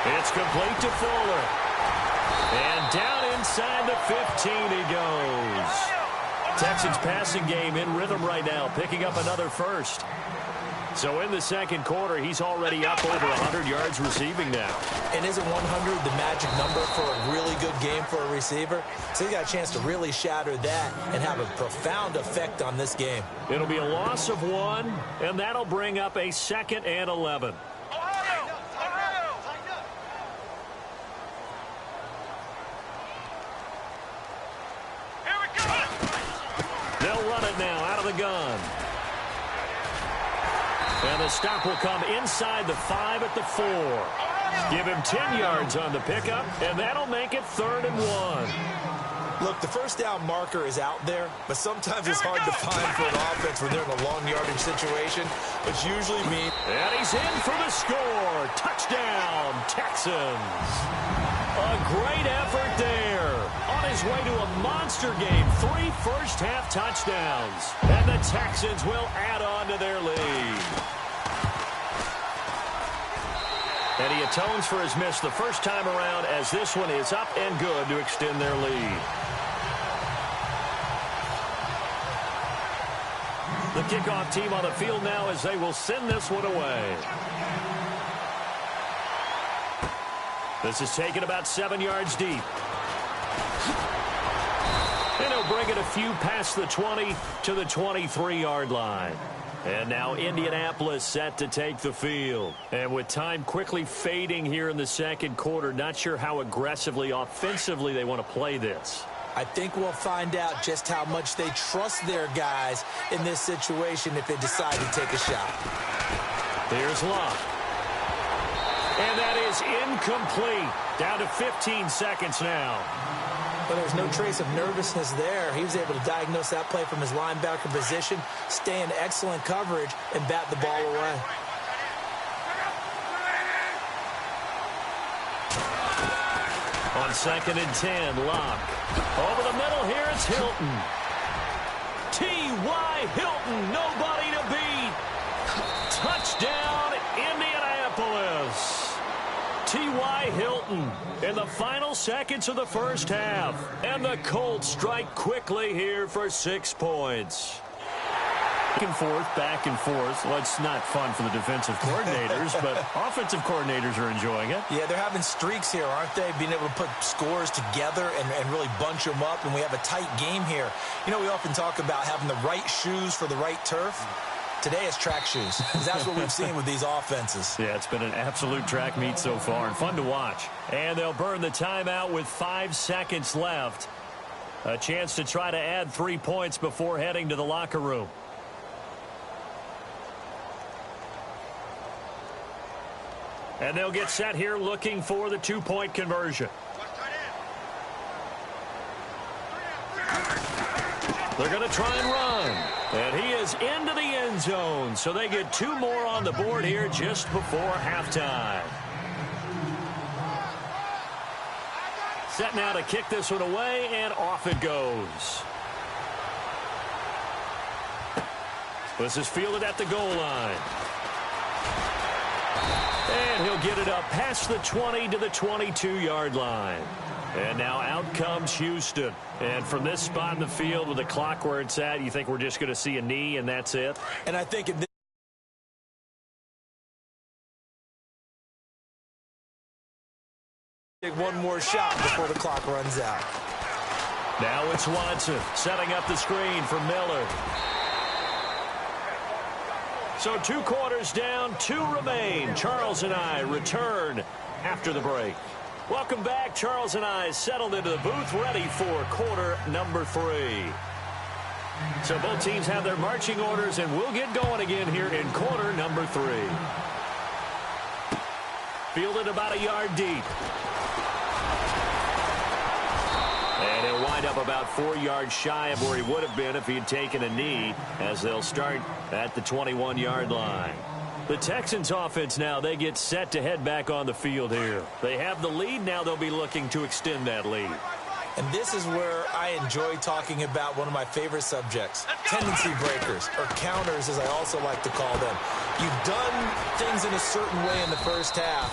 It's complete to Fuller. And down inside the 15 he goes. Texans passing game in rhythm right now, picking up another first. So in the second quarter, he's already up over 100 yards receiving now. And isn't 100 the magic number for a really good game for a receiver? So he's got a chance to really shatter that and have a profound effect on this game. It'll be a loss of 1, and that'll bring up a 2nd and 11. They'll run it now out of the gun. And the stop will come inside the 5 at the 4. Give him 10 yards on the pickup, and that'll make it 3rd and 1. Look, the first down marker is out there, but sometimes it's hard to find for an offense when they're in a long yardage situation, which usually means... And he's in for the score. Touchdown, Texans. A great effort there. On his way to a monster game, 3 first-half touchdowns. And the Texans will add on to their lead. And he atones for his miss the first time around as this one is up and good to extend their lead. The kickoff team on the field now as they will send this one away. This is taken about 7 yards deep. And he'll bring it a few past the 20 to the 23-yard line. And now Indianapolis set to take the field. And with time quickly fading here in the second quarter, not sure how aggressively, offensively they want to play this. I think we'll find out just how much they trust their guys in this situation if they decide to take a shot. Here's Locke. And that is incomplete. Down to 15 seconds now. But there's no trace of nervousness there. He was able to diagnose that play from his linebacker position, stay in excellent coverage, and bat the ball away. On 2nd and 10, Locke. Over the middle here, it's Hilton. T.Y. Hilton, nobody to beat. Touchdown, Indianapolis. T.Y. Hilton in the final seconds of the first half. And the Colts strike quickly here for 6 points. Back and forth. Well, it's not fun for the defensive coordinators, but offensive coordinators are enjoying it. Yeah, they're having streaks here, aren't they? Being able to put scores together and really bunch them up, and we have a tight game here. You know, we often talk about having the right shoes for the right turf. Today it's track shoes, because that's what we've seen with these offenses. Yeah, it's been an absolute track meet so far, and fun to watch. And they'll burn the timeout with 5 seconds left. A chance to try to add 3 points before heading to the locker room. And they'll get set here looking for the 2-point conversion. They're going to try and run. And he is into the end zone. So they get 2 more on the board here just before halftime. Set now to kick this one away, and off it goes. This is fielded at the goal line. And he'll get it up past the 20 to the 22-yard line. And now out comes Houston. And from this spot in the field with the clock where it's at, you think we're just going to see a knee and that's it? And I think take one more shot before the clock runs out. Now it's Watson setting up the screen for Miller. So 2 quarters down, 2 remain. Charles and I return after the break. Welcome back. Charles and I settled into the booth, ready for quarter number 3. So both teams have their marching orders, and we'll get going again here in quarter number 3. Fielded about a yard deep. And he'll wind up about 4 yards shy of where he would have been if he had taken a knee, as they'll start at the 21-yard line. The Texans offense now, they get set to head back on the field here. They have the lead. Now they'll be looking to extend that lead. And this is where I enjoy talking about one of my favorite subjects, tendency breakers, or counters as I also like to call them. You've done things in a certain way in the first half.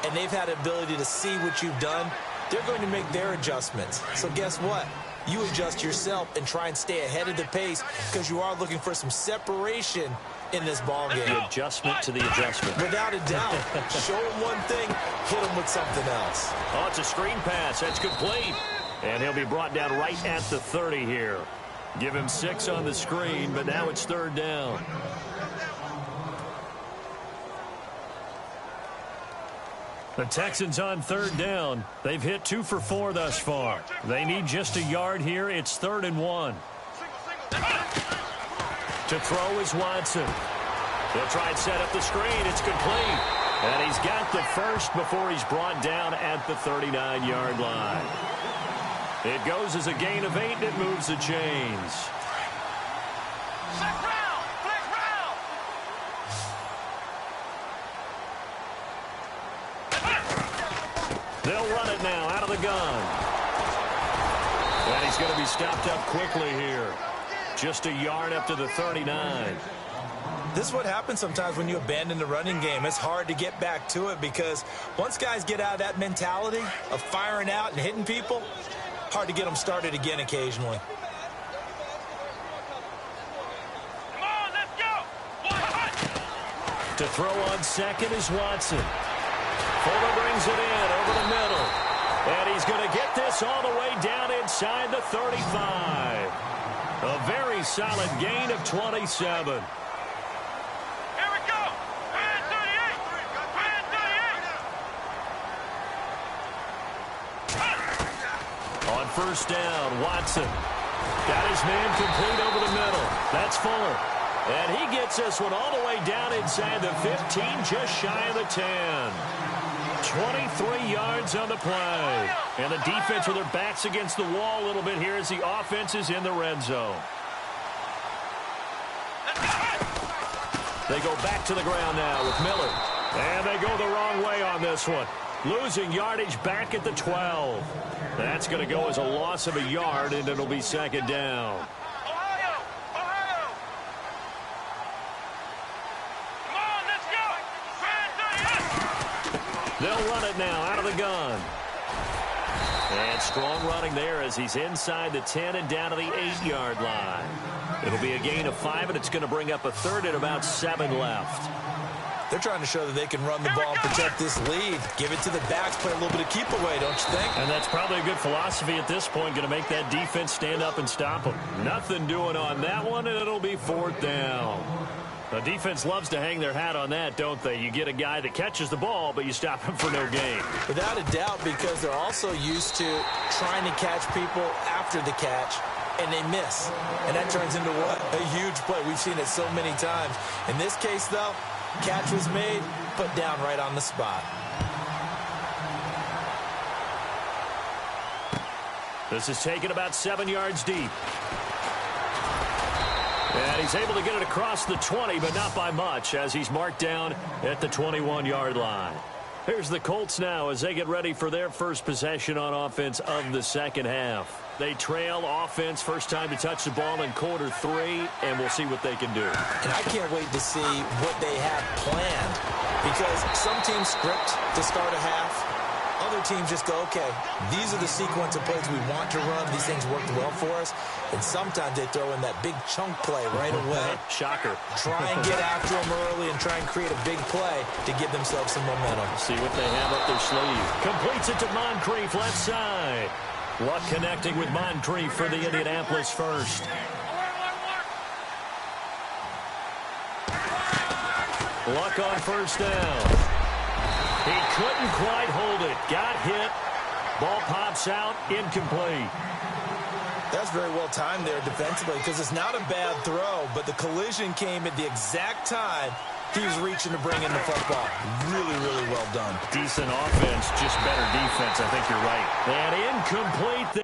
and they've had the ability to see what you've done, they're going to make their adjustments. So guess what? You adjust yourself and try and stay ahead of the pace because you are looking for some separation in this ball game. The adjustment to the adjustment. Without a doubt. Show them one thing, hit them with something else. Oh, it's a screen pass. That's complete. And he'll be brought down right at the 30 here. Give him 6 on the screen, but now it's 3rd down. The Texans on 3rd down. They've hit 2 for 4 thus far. They need just a yard here. It's 3rd and 1. To throw is Watson. He'll try and set up the screen. It's complete. And he's got the first before he's brought down at the 39-yard line. It goes as a gain of 8, and it moves the chains. They'll run it now out of the gun. And he's going to be stopped up quickly here. Just a yard up to the 39. This is what happens sometimes when you abandon the running game. It's hard to get back to it because once guys get out of that mentality of firing out and hitting people, hard to get them started again occasionally. Come on, let's go! To throw on second is Watson. Fuller brings it in over the middle. And he's going to get this all the way down inside the 35. A very solid gain of 27. On first down, Watson got his man complete over the middle. That's Fuller. And he gets this one all the way down inside the 15, just shy of the 10. 23 yards on the play. And the defense with their backs against the wall a little bit here as the offense is in the red zone. They go back to the ground now with Miller. And they go the wrong way on this one. Losing yardage back at the 12. That's going to go as a loss of a yard, and it'll be 2nd down. They'll run it now out of the gun. And strong running there as he's inside the 10 and down to the 8-yard line. It'll be a gain of 5, and it's going to bring up a 3rd at about 7 left. They're trying to show that they can run the ball and protect this lead. Give it to the backs, play a little bit of keep away, don't you think? And that's probably a good philosophy at this point, going to make that defense stand up and stop them. Nothing doing on that one, and it'll be 4th down. The defense loves to hang their hat on that, don't they? You get a guy that catches the ball, but you stop him for no gain. Without a doubt, because they're also used to trying to catch people after the catch, and they miss. And that turns into what? A huge play. We've seen it so many times. In this case, though, catch was made, put down right on the spot. This is taken about 7 yards deep. And he's able to get it across the 20, but not by much, as he's marked down at the 21-yard line. Here's the Colts now as they get ready for their first possession on offense of the second half. They trail offense, first time to touch the ball in quarter 3, and we'll see what they can do. And I can't wait to see what they have planned, because some teams script to start a half. Other teams just go, okay, these are the sequence of plays we want to run. These things worked well for us. And sometimes they throw in that big chunk play right away. Shocker. Try and get after them early and try and create a big play to give themselves some momentum. See what they have up their sleeve. Completes it to Moncrief, left side. Luck connecting with Moncrief for the Indianapolis first. Luck on first down. He couldn't quite hold it. Got hit. Ball pops out. Incomplete. That's very well timed there defensively, because it's not a bad throw, but the collision came at the exact time he was reaching to bring in the football. Really, really well done. Decent offense, just better defense. I think you're right. And incomplete.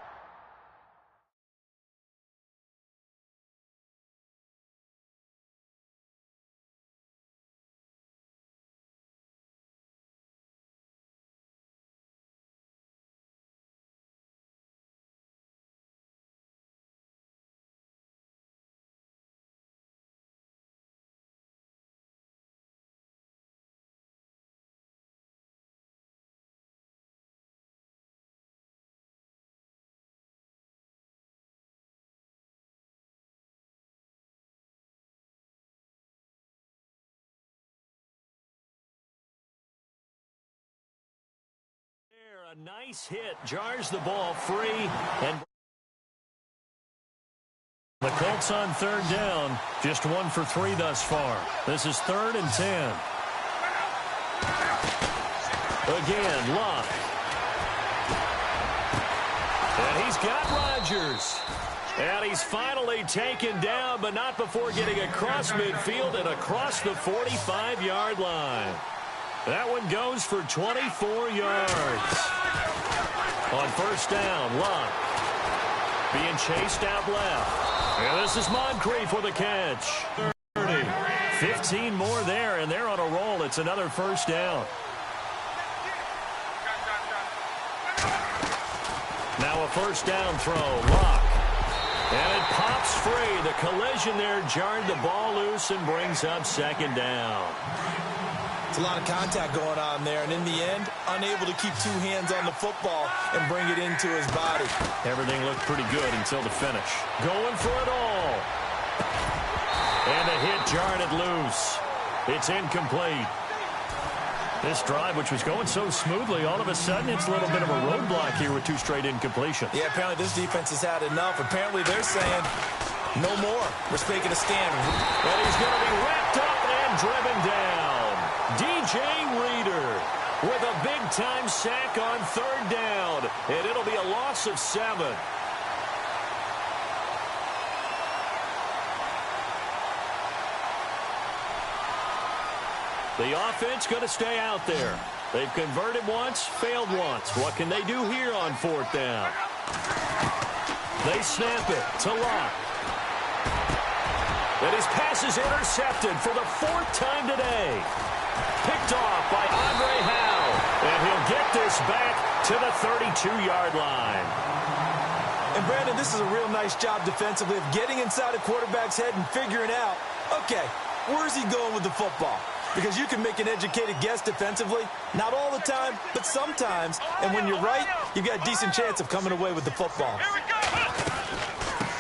A nice hit jars the ball free, and the Colts on third down, just 1 for 3 thus far. This is 3rd and 10. Again, Luck. And he's got Rodgers. And he's finally taken down, but not before getting across midfield and across the 45-yard line. That one goes for 24 yards. On first down, Luck being chased out left. And this is Moncrief for the catch. 30. 15 more there, and they're on a roll. It's another first down. Now a first down throw, Luck. And it pops free. The collision there jarred the ball loose and brings up second down. It's a lot of contact going on there, and in the end, unable to keep 2 hands on the football and bring it into his body. Everything looked pretty good until the finish. Going for it all. And the hit jarred it loose. It's incomplete. This drive, which was going so smoothly, all of a sudden it's a little bit of a roadblock here with 2 straight incompletions. Yeah, apparently this defense has had enough. Apparently they're saying, no more. We're making a stand. And he's going to be wrapped up and driven down. DJ Reader with a big-time sack on third down. And it'll be a loss of 7. The offense going to stay out there. They've converted once, failed once. What can they do here on fourth down? They snap it to Luck. And his pass is intercepted for the 4th time today. Picked off by Andre Howe. And he'll get this back to the 32-yard line. And, Brandon, this is a real nice job defensively of getting inside a quarterback's head and figuring out, okay, where's he going with the football? Because you can make an educated guess defensively. Not all the time, but sometimes. And when you're right, you've got a decent chance of coming away with the football.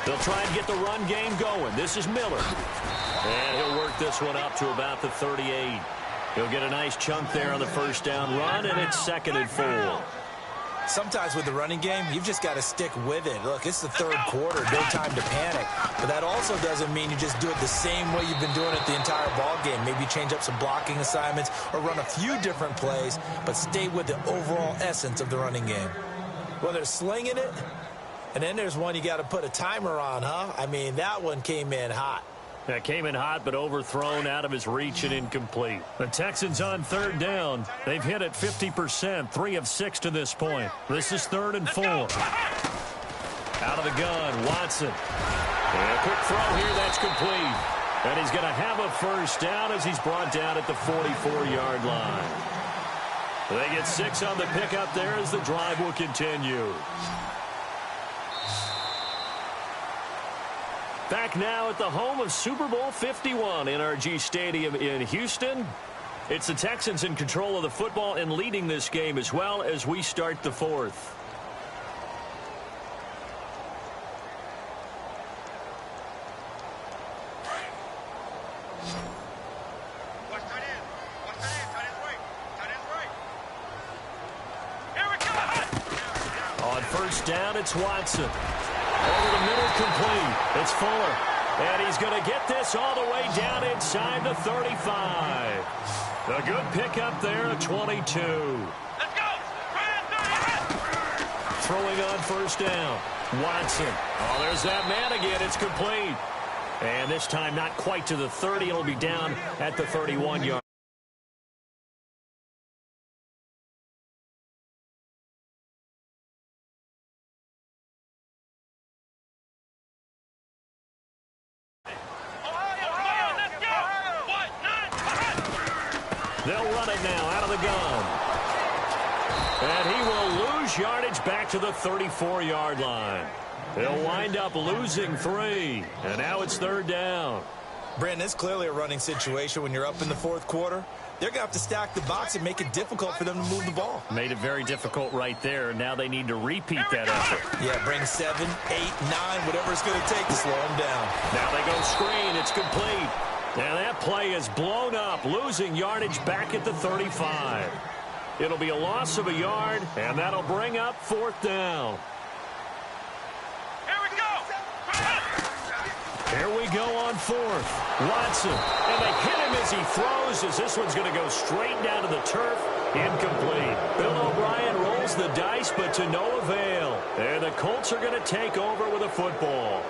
They'll try and get the run game going. This is Miller. And he'll work this one up to about the 38. He'll get a nice chunk there on the first down run, and it's 2nd and 4. Sometimes with the running game, you've just got to stick with it. Look, it's the 3rd quarter, no time to panic. But that also doesn't mean you just do it the same way you've been doing it the entire ball game. Maybe change up some blocking assignments or run a few different plays, but stay with the overall essence of the running game. Well, they're slinging it, and then there's one you got to put a timer on, huh? I mean, that one came in hot. That came in hot, but overthrown, out of his reach and incomplete. The Texans on third down. They've hit it 50%, 3 of 6 to this point. This is 3rd and 4. Out of the gun, Watson. And a quick throw here, that's complete. And he's going to have a first down as he's brought down at the 44-yard line. They get 6 on the pickup there as the drive will continue. Back now at the home of Super Bowl 51, NRG Stadium in Houston. It's the Texans in control of the football and leading this game as well as we start the 4th. On first down, it's Watson. Over the middle, complete. It's Fuller. And he's going to get this all the way down inside the 35. A good pickup there at 22. Let's go! Throwing on first down. Watson. Oh, there's that man again. It's complete. And this time not quite to the 30. It'll be down at the 31-yard. They'll run it now out of the gun. And he will lose yardage back to the 34-yard line. He'll wind up losing 3. And now it's 3rd down. Brandon, it's clearly a running situation when you're up in the 4th quarter. They're going to have to stack the box and make it difficult for them to move the ball. Made it very difficult right there. Now they need to repeat that effort. Yeah, bring 7, 8, 9, whatever it's going to take to slow them down. Now they go screen. It's complete. And that play is blown up, losing yardage back at the 35. It'll be a loss of a yard, and that'll bring up 4th down. Here we go. Here we go on 4th. Watson, and they hit him as he throws, as this one's going to go straight down to the turf. Incomplete. Bill O'Brien rolls the dice, but to no avail. And the Colts are going to take over with a football.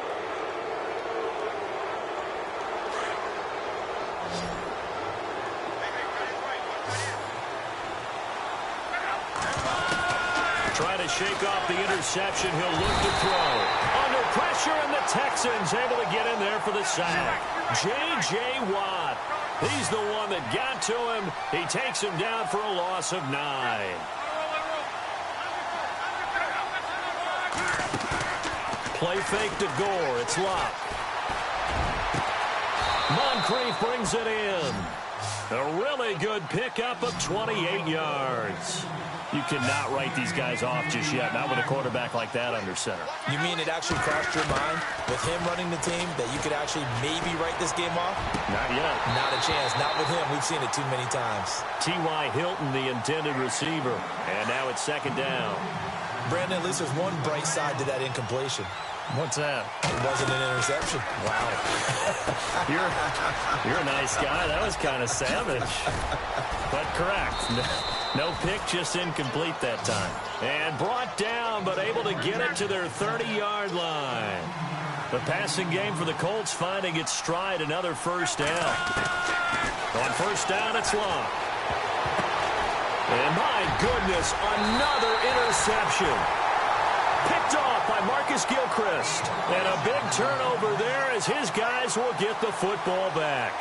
Trying to shake off the interception. He'll look to throw. Under pressure, and the Texans able to get in there for the sack. J.J. Watt. He's the one that got to him. He takes him down for a loss of 9. Play fake to Gore. It's Locke. Moncrief brings it in. A really good pickup of 28 yards. You cannot write these guys off just yet, not with a quarterback like that under center. You mean it actually crossed your mind with him running the team that you could actually maybe write this game off? Not yet. Not a chance. Not with him. We've seen it too many times. T.Y. Hilton, the intended receiver. And now it's 2nd down. Brandon, at least there's one bright side to that incompletion. What's that? It wasn't an interception. Wow. You're a nice guy. That was kind of savage. But correct. No pick, just incomplete that time. And brought down, but able to get it to their 30-yard line. The passing game for the Colts finding its stride, another 1st down. On 1st down, it's Locke. And my goodness, another interception. Picked off by Marcus Gilchrist. And a big turnover there as his guys will get the football back.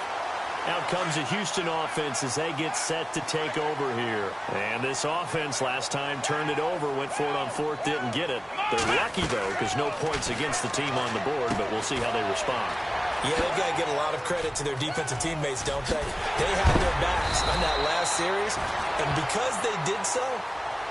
Out comes the Houston offense as they get set to take over here. And this offense last time turned it over, went for it on 4th, didn't get it. They're lucky, though, because no points against the team on the board, but we'll see how they respond. Yeah, they've got to give a lot of credit to their defensive teammates, don't they? They had their backs on that last series, and because they did so,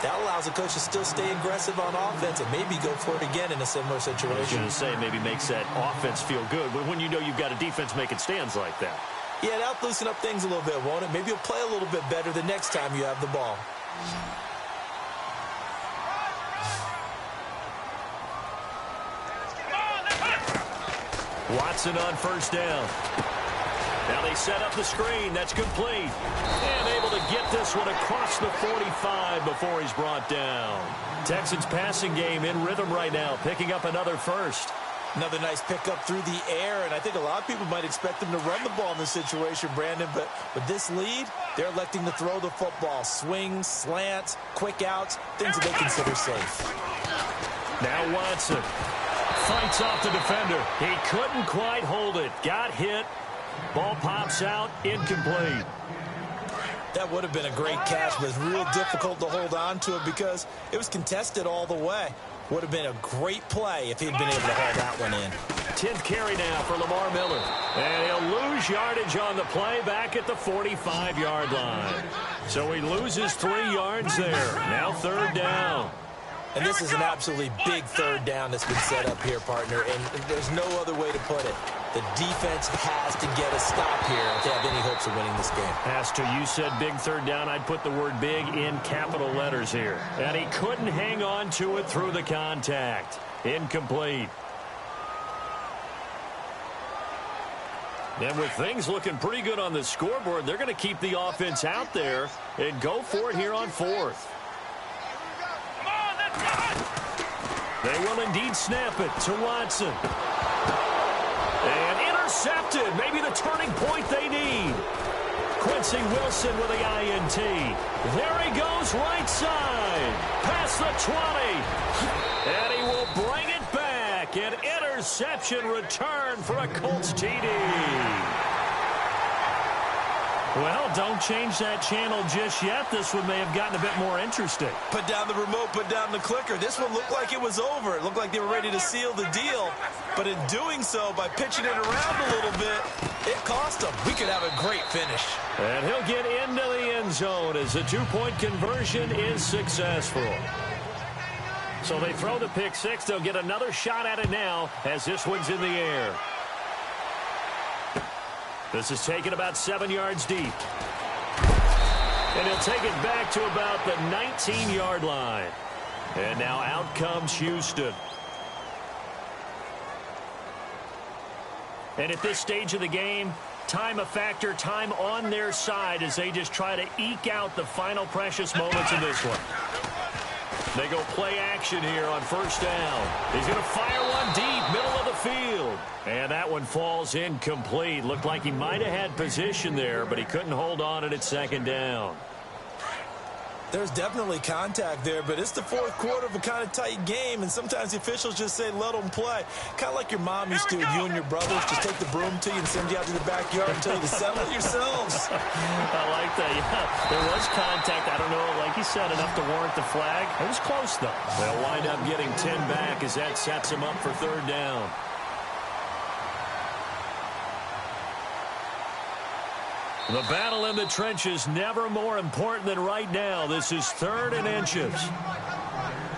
that allows the coach to still stay aggressive on offense and maybe go for it again in a similar situation. I was going to say, maybe makes that offense feel good, but when you know you've got a defense making stands like that. Yeah, that'll loosen up things a little bit, won't it? Maybe you'll play a little bit better the next time you have the ball. Watson on 1st down. Now they set up the screen. That's complete. And able to get this one across the 45 before he's brought down. Texans passing game in rhythm right now, picking up another 1st. Another nice pickup through the air, and I think a lot of people might expect them to run the ball in this situation, Brandon, but with this lead, they're electing to throw the football. Swings, slants, quick outs, things that they consider safe. Now Watson fights off the defender. He couldn't quite hold it. Got hit. Ball pops out, incomplete. That would have been a great catch, but it's real difficult to hold on to it because it was contested all the way. Would have been a great play if he'd been able to hold that one in. 10th carry now for Lamar Miller. And he'll lose yardage on the play back at the 45-yard line. So he loses 3 yards there. Now 3rd down. And this is an absolutely big 3rd down that's been set up here, partner. And there's no other way to put it. The defense has to get a stop here if they have any hopes of winning this game. Has to. You said big 3rd down. I'd put the word big in capital letters here. And he couldn't hang on to it through the contact. Incomplete. And with things looking pretty good on the scoreboard, they're going to keep the offense out there and go for it here on 4th. They will indeed snap it to Watson. And intercepted. Maybe the turning point they need. Quincy Wilson with the INT. There he goes right side. Past the 20. And he will bring it back. An interception return for a Colts TD. Well, don't change that channel just yet. This one may have gotten a bit more interesting. Put down the remote, put down the clicker. This one looked like it was over. It looked like they were ready to seal the deal. But in doing so, by pitching it around a little bit, it cost them. We could have a great finish. And he'll get into the end zone as the 2-point conversion is successful. So they throw the pick 6. They'll get another shot at it now as this one's in the air. This is taken about 7 yards deep. And he'll take it back to about the 19-yard line. And now out comes Houston. And at this stage of the game, time a factor, time on their side as they just try to eke out the final precious moments in this one. They go play action here on first down. He's going to fire one deep, middle of the field. And that one falls incomplete. Looked like he might have had position there, but he couldn't hold on at second down. There's definitely contact there, but it's the fourth quarter of a kind of tight game, and sometimes the officials just say, let them play. Kind of like your mom used to, you and your brothers just take the broom to you and send you out to the backyard and tell you to settle it yourselves. I like that, yeah. There was contact. I don't know, like you said, enough to warrant the flag. It was close, though. They'll wind up getting 10 back as that sets them up for third down. The battle in the trenches never more important than right now. This is 3rd and inches.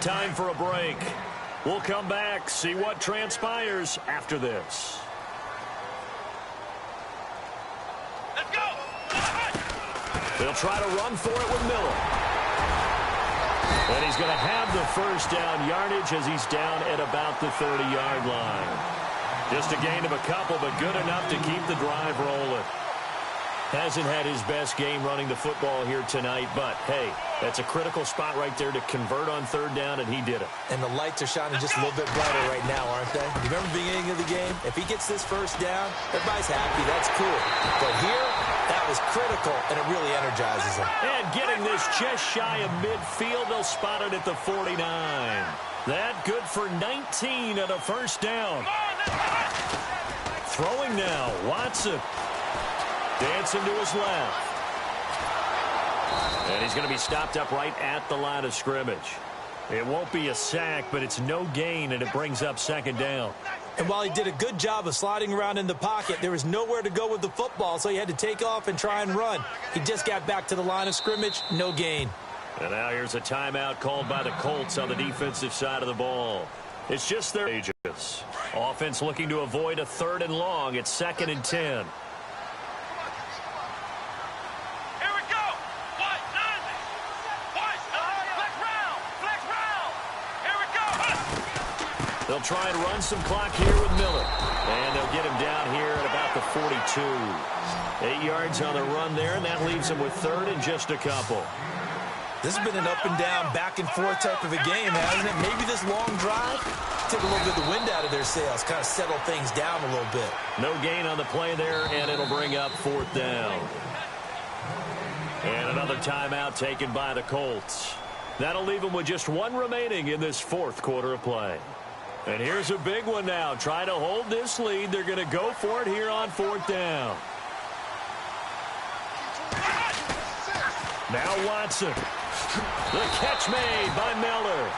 Time for a break. We'll come back, see what transpires after this. Let's go. They'll try to run for it with Miller. And he's going to have the first down yardage as he's down at about the 30-yard line. Just a gain of a couple, but good enough to keep the drive rolling. Hasn't had his best game running the football here tonight, but, hey, that's a critical spot right there to convert on third down, and he did it. And the lights are shining just a little bit brighter right now, aren't they? You remember the beginning of the game? If he gets this first down, everybody's happy. That's cool. But here, that was critical, and it really energizes him. And getting this just shy of midfield, they'll spot it at the 49. That good for 19 at a first down. Throwing now, Watson. Dancing to his left. And he's going to be stopped up right at the line of scrimmage. It won't be a sack, but it's no gain, and it brings up second down. And while he did a good job of sliding around in the pocket, there was nowhere to go with the football, so he had to take off and try and run. He just got back to the line of scrimmage, no gain. And now here's a timeout called by the Colts on the defensive side of the ball. It's just their ages. Offense looking to avoid a 3rd and long. It's 2nd and 10. They'll try and run some clock here with Miller. And they'll get him down here at about the 42. 8 yards on the run there, and that leaves them with 3rd and just a couple. This has been an up-and-down, back-and-forth type of a game, hasn't it? Maybe this long drive took a little bit of the wind out of their sails, kind of settle things down a little bit. No gain on the play there, and it'll bring up 4th down. And another timeout taken by the Colts. That'll leave them with just 1 remaining in this 4th quarter of play. And here's a big one now. Trying to hold this lead. They're going to go for it here on 4th down. Now Watson. The catch made by Miller.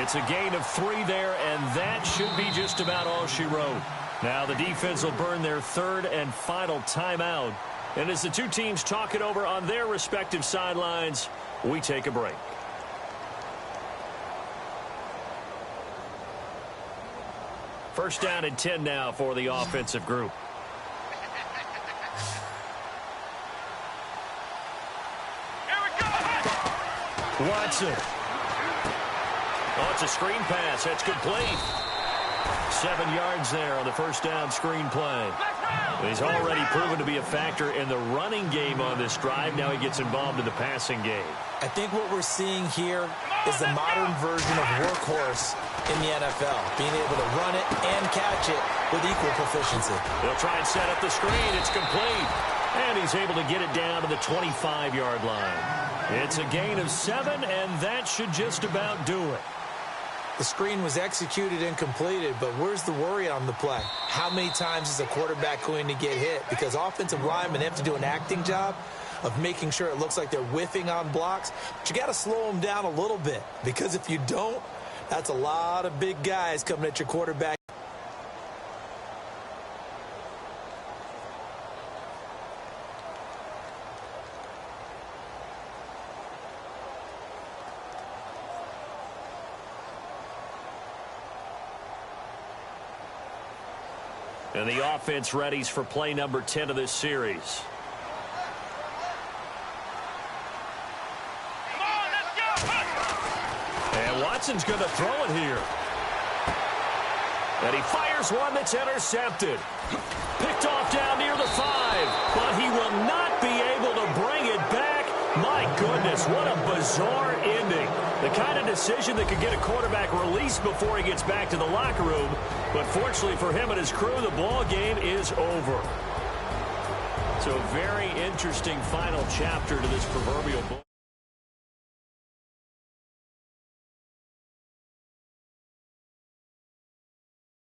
It's a gain of 3 there, and that should be just about all she wrote. Now the defense will burn their 3rd and final timeout. And as the two teams talk it over on their respective sidelines, we take a break. First down and 10 now for the offensive group. Here we go. Watson. Oh, it's a screen pass. That's complete. 7 yards there on the first down screen play. He's already proven to be a factor in the running game on this drive. Now he gets involved in the passing game. I think what we're seeing here is the modern version of workhorse in the NFL, being able to run it and catch it with equal proficiency. They'll try and set up the screen. It's complete. And he's able to get it down to the 25-yard line. It's a gain of 7, and that should just about do it. The screen was executed and completed, but where's the worry on the play? How many times is a quarterback going to get hit? Because offensive linemen have to do an acting job of making sure it looks like they're whiffing on blocks. But you got to slow them down a little bit, because if you don't, that's a lot of big guys coming at your quarterback. And the offense readies for play number 10 of this series. Watson's going to throw it here. And he fires one that's intercepted. Picked off down near the 5, but he will not be able to bring it back. My goodness, what a bizarre ending. The kind of decision that could get a quarterback released before he gets back to the locker room. But fortunately for him and his crew, the ball game is over. So a very interesting final chapter to this proverbial book.